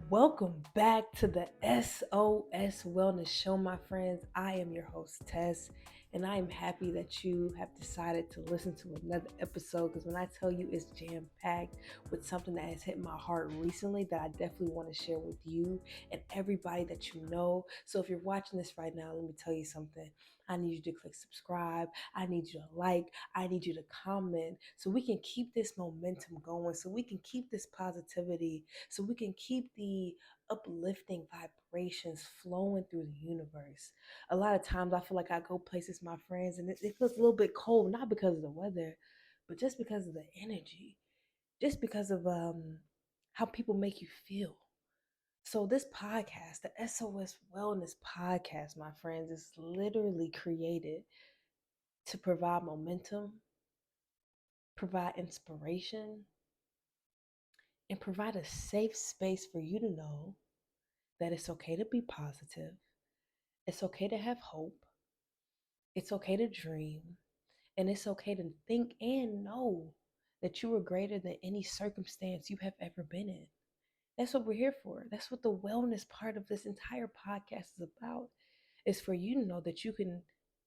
Welcome back to the SOS Wellness Show, my friends. I am your host, TES, and I am happy that you have decided to listen to another episode because when I tell you it's jam packed with something that has hit my heart recently that I definitely want to share with you and everybody that you know. So if you're watching this right now, let me tell you something. I need you to click subscribe. I need you to like. I need you to comment so we can keep this momentum going, so we can keep this positivity, so we can keep the uplifting vibrations flowing through the universe. A lot of times I feel like I go places, my friends, and it feels a little bit cold, not because of the weather, but just because of the energy, just because of how people make you feel. So this podcast, the SOS Wellness podcast, my friends, is literally created to provide momentum, provide inspiration, and provide a safe space for you to know that it's okay to be positive. It's okay to have hope. It's okay to dream. And it's okay to think and know that you are greater than any circumstance you have ever been in. That's what we're here for. That's what the wellness part of this entire podcast is about. Is for you to know that you can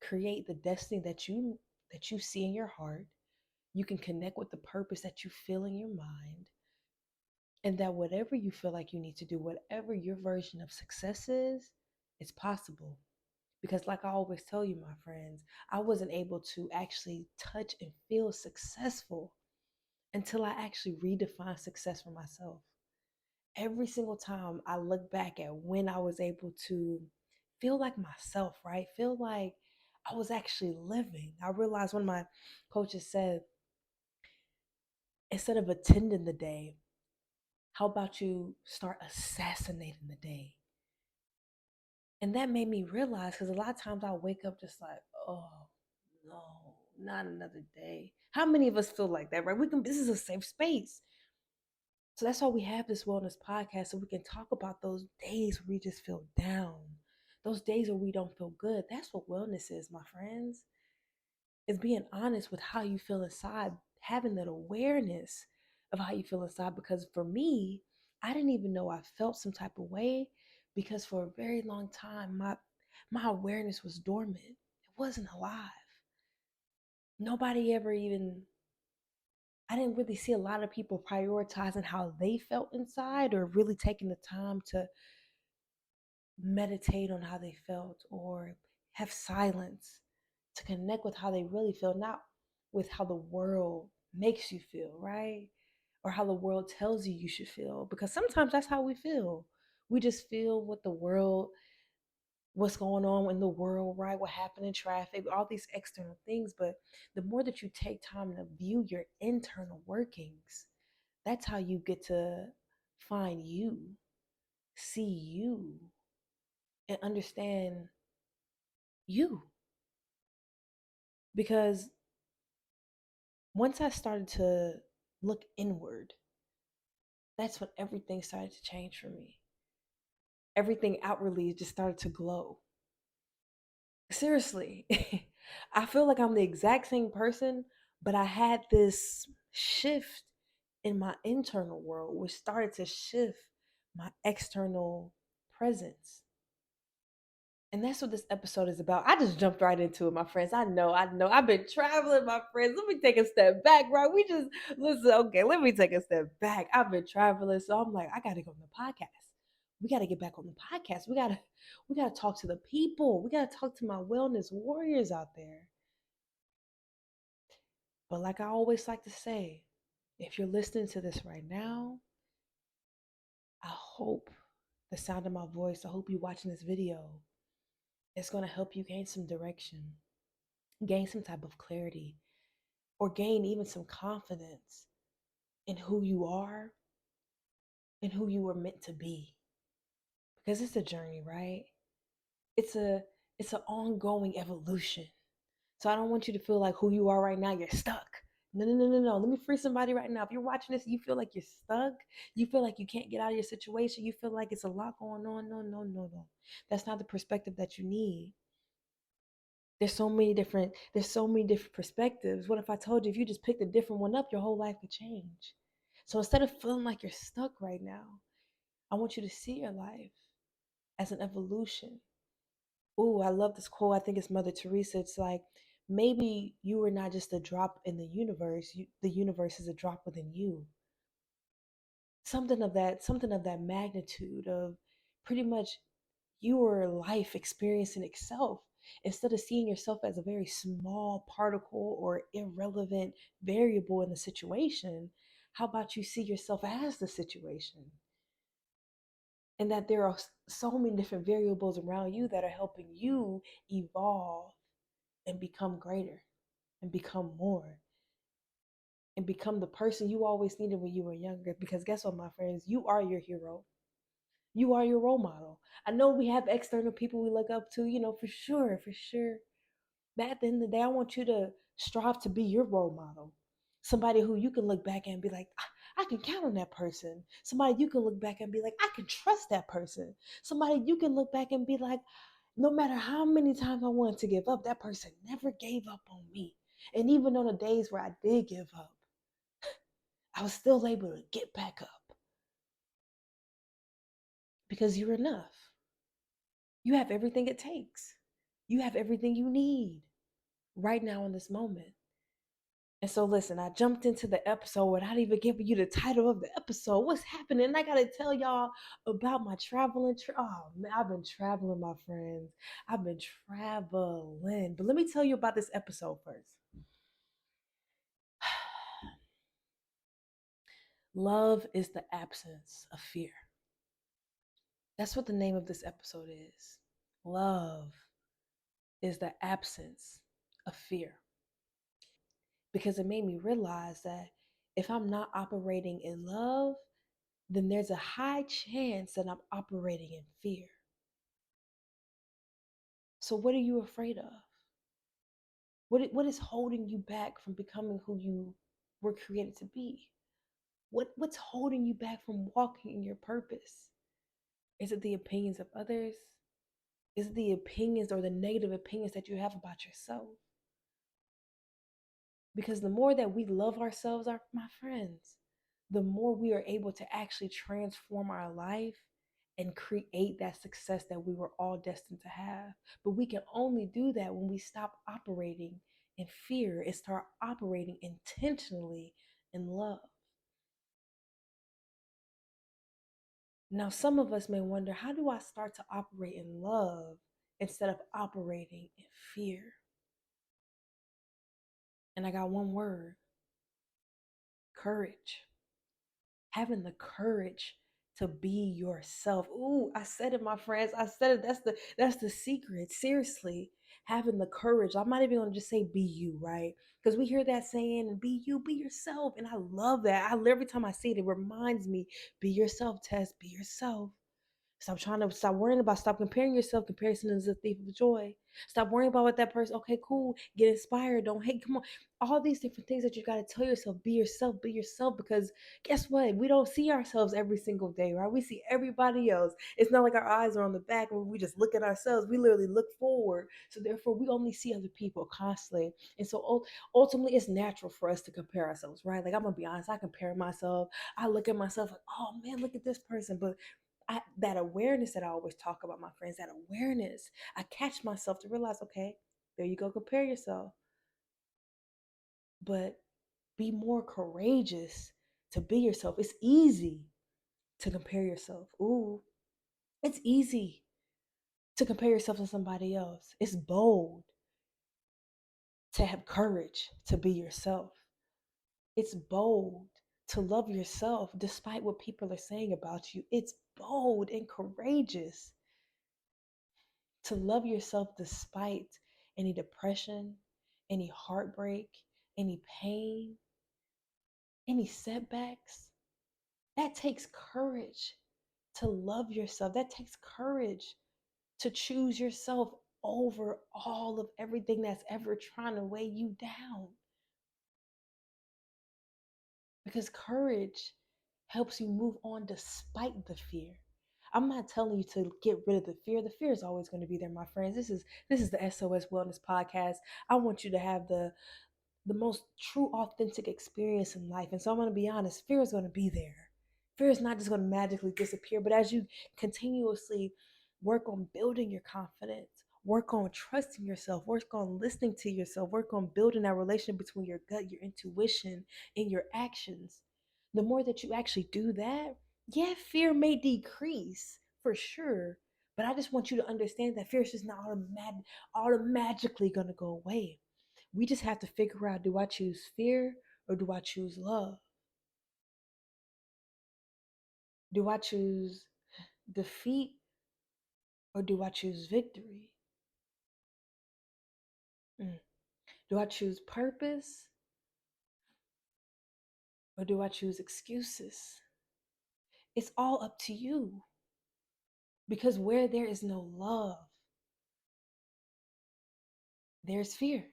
create the destiny that you see in your heart. You can connect with the purpose that you feel in your mind. And that whatever you feel like you need to do, whatever your version of success is, it's possible. Because, like I always tell you, my friends, I wasn't able to actually touch and feel successful until I actually redefined success for myself. Every single time I look back at when I was able to feel like myself, right? Feel like I was actually living. I realized one of my coaches said, instead of attending the day, how about you start assassinating the day? And that made me realize, because a lot of times I wake up just like, oh no, not another day. How many of us feel like that, right? This is a safe space. So that's why we have this wellness podcast, so we can talk about those days where we just feel down, those days where we don't feel good. That's what wellness is, my friends. Is being honest with how you feel inside, having that awareness of how you feel inside. Because for me, I didn't even know I felt some type of way because for a very long time, my awareness was dormant. It wasn't alive. Nobody ever even, I didn't really see a lot of people prioritizing how they felt inside or really taking the time to meditate on how they felt or have silence to connect with how they really feel, not with how the world makes you feel, right? Or how the world tells you you should feel. Because sometimes that's how we feel. We just feel what the world, what's going on in the world, right? What happened in traffic, all these external things. But the more that you take time to view your internal workings, that's how you get to find you, see you, and understand you. Because once I started to look inward, that's when everything started to change for me. Everything outwardly just started to glow. Seriously, I feel like I'm the exact same person, but I had this shift in my internal world, which started to shift my external presence. And that's what this episode is about. I just jumped right into it, my friends. I know. I've been traveling, my friends. Let me take a step back, right? We just listen. Okay, let me take a step back. I've been traveling, so I'm like, I gotta go on the podcast. We gotta get back on the podcast. We gotta talk to the people. We gotta talk to my wellness warriors out there. But like I always like to say, if you're listening to this right now, I hope the sound of my voice, I hope you're watching this video. It's gonna help you gain some direction, gain some type of clarity, or gain even some confidence in who you are and who you were meant to be. Because it's a journey, right? It's a it's an ongoing evolution. So I don't want you to feel like who you are right now, you're stuck. No. Let me free somebody right now. If you're watching this, you feel like you're stuck, you feel like you can't get out of your situation, you feel like it's a lot going on. No. That's not the perspective that you need. There's so many different perspectives. What if I told you if you just picked a different one up, your whole life could change? So instead of feeling like you're stuck right now, I want you to see your life as an evolution. Ooh, I love this quote. I think it's Mother Teresa. It's like, maybe you are not just a drop in the universe. The universe is a drop within you. Something of that magnitude of pretty much your life experiencing itself. Instead of seeing yourself as a very small particle or irrelevant variable in the situation, how about you see yourself as the situation? And that there are so many different variables around you that are helping you evolve and become greater and become more and become the person you always needed when you were younger. Because guess what, my friends? You are your hero. You are your role model. I know we have external people we look up to, for sure, for sure. But at the end of the day, I want you to strive to be your role model. Somebody who you can look back and be like, I can count on that person. Somebody you can look back and be like, I can trust that person. Somebody you can look back and be like, no matter how many times I wanted to give up, that person never gave up on me. And even on the days where I did give up, I was still able to get back up because you're enough. You have everything it takes. You have everything you need right now in this moment. And so, listen, I jumped into the episode without even giving you the title of the episode. What's happening? I got to tell y'all about my traveling. Oh, man, I've been traveling, my friends. I've been traveling. But let me tell you about this episode first. Love is the absence of fear. That's what the name of this episode is. Love is the absence of fear. Because it made me realize that if I'm not operating in love, then there's a high chance that I'm operating in fear. So, what are you afraid of? What is holding you back from becoming who you were created to be? What's holding you back from walking in your purpose? Is it the opinions of others? Is it the opinions or the negative opinions that you have about yourself? Because the more that we love ourselves, my friends, the more we are able to actually transform our life and create that success that we were all destined to have. But we can only do that when we stop operating in fear and start operating intentionally in love. Now, some of us may wonder, how do I start to operate in love instead of operating in fear? And I got one word: courage. Having the courage to be yourself. Ooh, I said it, my friends. I said it. That's the secret. Seriously, having the courage. I'm not even gonna just say be you, right? Because we hear that saying and be you, be yourself. And I love that. Every time I see it, it reminds me, be yourself, Tess, be yourself. Stop worrying about, stop comparing yourself. Comparison is a thief of joy. Stop worrying about what that person, okay, cool, get inspired, don't hate, come on. All these different things that you got to tell yourself, be yourself, because guess what? We don't see ourselves every single day, right? We see everybody else. It's not like our eyes are on the back when we just look at ourselves. We literally look forward. So therefore, we only see other people constantly. And so ultimately, it's natural for us to compare ourselves, right? Like, I'm going to be honest, I compare myself. I look at myself like, oh man, look at this person. But that awareness that I always talk about, my friends, that awareness, I catch myself to realize, okay, there you go, compare yourself. But be more courageous to be yourself. It's easy to compare yourself. Ooh, it's easy to compare yourself to somebody else. It's bold to have courage to be yourself. It's bold to love yourself despite what people are saying about you. It's bold and courageous to love yourself despite any depression, any heartbreak, any pain, any setbacks. That takes courage to love yourself. That takes courage to choose yourself over all of everything that's ever trying to weigh you down. Because courage helps you move on despite the fear. I'm not telling you to get rid of the fear. The fear is always going to be there, my friends. This is the SOS Wellness podcast. I want you to have the most true, authentic experience in life. And so I'm going to be honest, fear is going to be there. Fear is not just going to magically disappear, but as you continuously work on building your confidence, work on trusting yourself, work on listening to yourself, work on building that relation between your gut, your intuition, and your actions, the more that you actually do that, yeah, fear may decrease for sure. But I just want you to understand that fear is just not automatically going to go away. We just have to figure out, do I choose fear or do I choose love? Do I choose defeat or do I choose victory? Mm. Do I choose purpose or do I choose excuses? It's all up to you, because where there is no love, there's fear.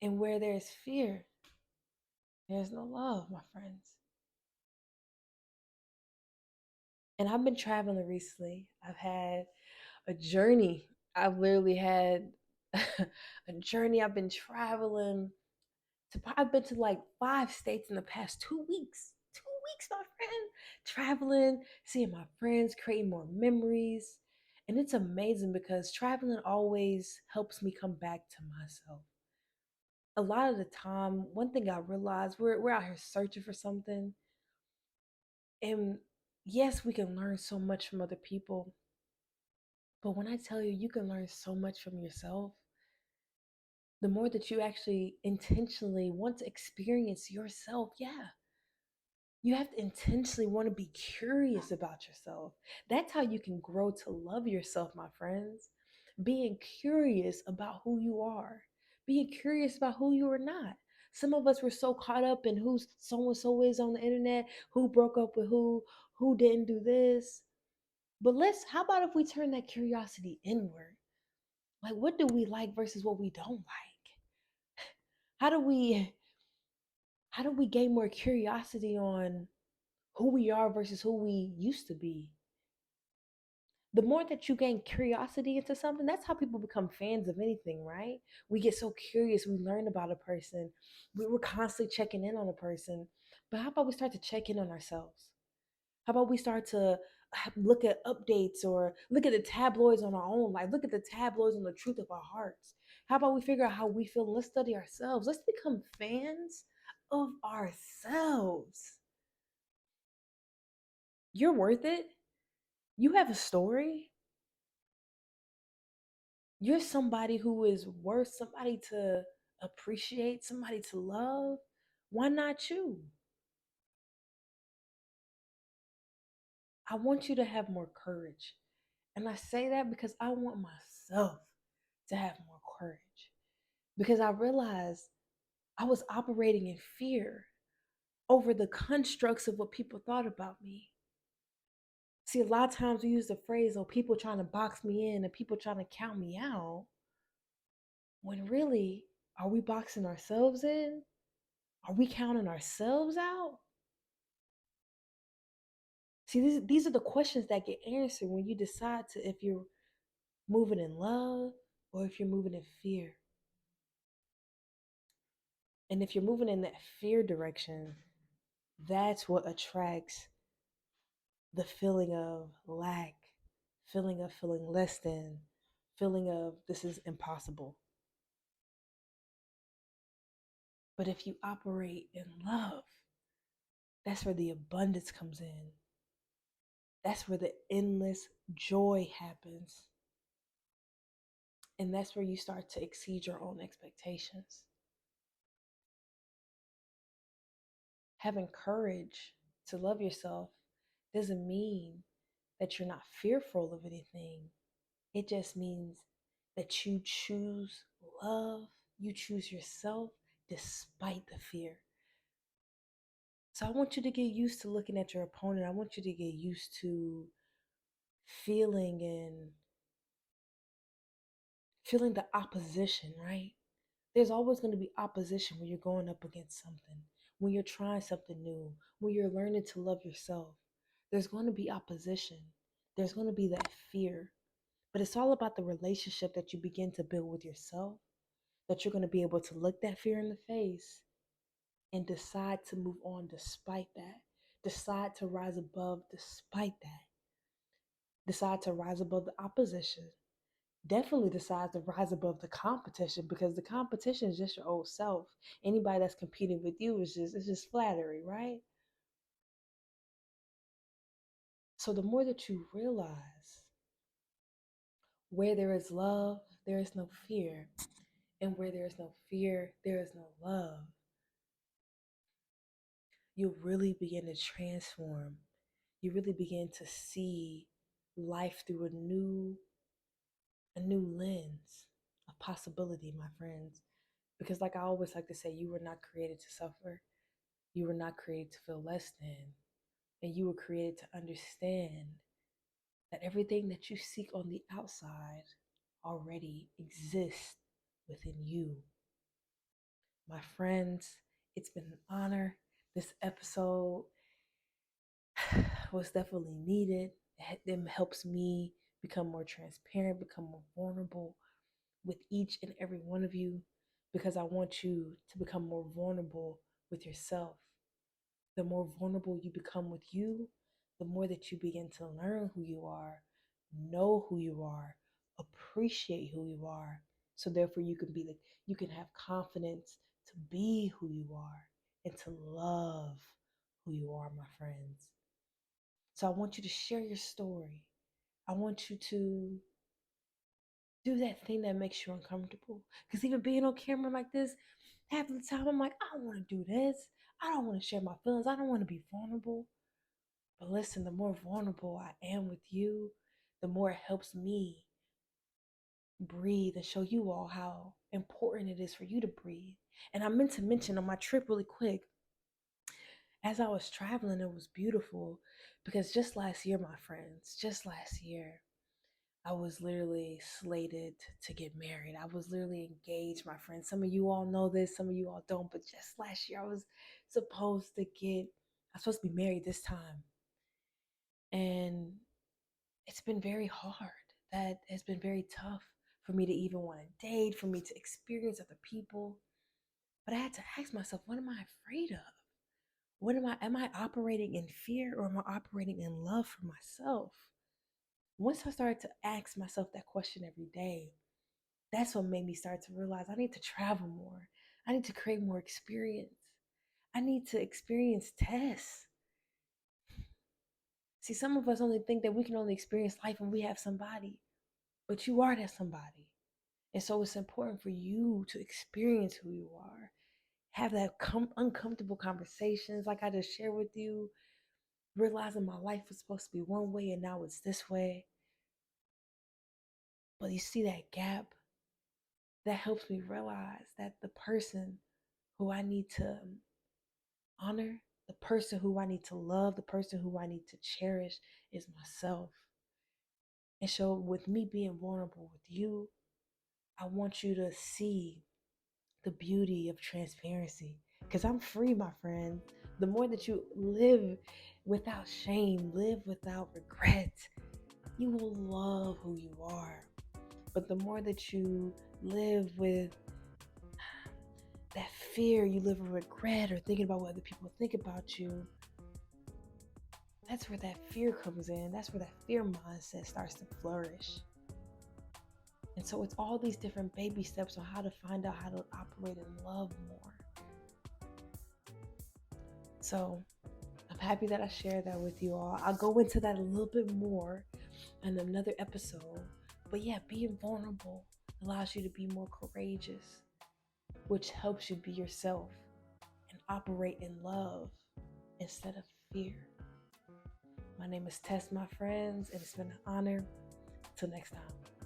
And where there's fear, there's no love, my friends. And I've been traveling recently. I've had a journey. I've literally had a journey. I've been traveling I've been to like 5 states in the past 2 weeks. 2 weeks, my friend. Traveling, seeing my friends, creating more memories. And it's amazing because traveling always helps me come back to myself. A lot of the time, one thing I realized, we're out here searching for something. And yes, we can learn so much from other people. But when I tell you, you can learn so much from yourself, the more that you actually intentionally want to experience yourself, yeah, you have to intentionally want to be curious about yourself. That's how you can grow to love yourself, my friends. Being curious about who you are, being curious about who you are not. Some of us were so caught up in who so and so is on the internet, who broke up with who didn't do this. But how about if we turn that curiosity inward? Like, what do we like versus what we don't like? How do we how do we gain more curiosity on who we are versus who we used to be? The more that you gain curiosity into something, that's how people become fans of anything, right? We get so curious, we learn about a person, we're constantly checking in on a person. But how about we start to check in on ourselves? How about we start to look at updates or look at the tabloids on our own life, look at the tabloids on the truth of our hearts? How about we figure out how we feel and let's study ourselves? Let's become fans of ourselves. You're worth it. You have a story. You're somebody who is worth somebody to appreciate, somebody to love. Why not you? I want you to have more courage. And I say that because I want myself to have more courage. Because I realized I was operating in fear over the constructs of what people thought about me. See, a lot of times we use the phrase, oh, people trying to box me in and people trying to count me out. When really, are we boxing ourselves in? Are we counting ourselves out? See, these are the questions that get answered when you decide to if you're moving in love or if you're moving in fear. And if you're moving in that fear direction, that's what attracts the feeling of lack, feeling of feeling less than, feeling of this is impossible. But if you operate in love, that's where the abundance comes in. That's where the endless joy happens. And that's where you start to exceed your own expectations. Having courage to love yourself doesn't mean that you're not fearful of anything. It just means that you choose love, you choose yourself despite the fear. So I want you to get used to looking at your opponent. I want you to get used to feeling and feeling the opposition, right? There's always going to be opposition when you're going up against something, when you're trying something new, when you're learning to love yourself. There's going to be opposition. There's going to be that fear. But it's all about the relationship that you begin to build with yourself, that you're going to be able to look that fear in the face and decide to move on despite that. Decide to rise above despite that. Decide to rise above the opposition. Definitely decide to rise above the competition, because the competition is just your old self. Anybody that's competing with you is just, it's just flattery, right? So the more that you realize where there is love, there is no fear. And where there is no fear, there is no love. You really begin to transform. You really begin to see life through a new lens of possibility, my friends. Because like I always like to say, you were not created to suffer. You were not created to feel less than. And you were created to understand that everything that you seek on the outside already exists within you. My friends, it's been an honor. This episode was definitely needed. It helps me become more transparent, become more vulnerable with each and every one of you, because I want you to become more vulnerable with yourself. The more vulnerable you become with you, the more that you begin to learn who you are, know who you are, appreciate who you are. So therefore you can have confidence to be who you are and to love who you are, my friends. So I want you to share your story. I want you to do that thing that makes you uncomfortable. Because even being on camera like this, half the time I'm like, I don't want to do this. I don't want to share my feelings. I don't want to be vulnerable. But listen, the more vulnerable I am with you, the more it helps me breathe and show you all how important it is for you to breathe. And I meant to mention on my trip really quick, as I was traveling, it was beautiful because just last year, my friends, just last year, I was literally slated to get married. I was literally engaged, my friends. Some of you all know this, some of you all don't, but just last year, supposed to get, I was supposed to be married this time. And it's been very hard. That has been very tough for me to even want to date, for me to experience other people. But I had to ask myself, what am I afraid of? Am I operating in fear, or am I operating in love for myself? Once I started to ask myself that question every day, that's what made me start to realize I need to travel more. I need to create more experience. I need to experience tests. See, some of us only think that we can only experience life when we have somebody, but you are that somebody. And so it's important for you to experience who you are, have that uncomfortable conversations like I just shared with you, realizing my life was supposed to be one way and now it's this way. But you see that gap, that helps me realize that the person who I need to honor, the person who I need to love, the person who I need to cherish is myself. And so, with me being vulnerable with you, I want you to see the beauty of transparency, because I'm free, my friend. The more that you live without shame, live without regret, you will love who you are. But the more that you live with that fear, you live with regret or thinking about what other people think about you, that's where that fear comes in. That's where that fear mindset starts to flourish. And so it's all these different baby steps on how to find out how to operate in love more. So I'm happy that I shared that with you all. I'll go into that a little bit more in another episode. But yeah, being vulnerable allows you to be more courageous, which helps you be yourself and operate in love instead of fear. My name is Tess, my friends, and it's been an honor. Till next time.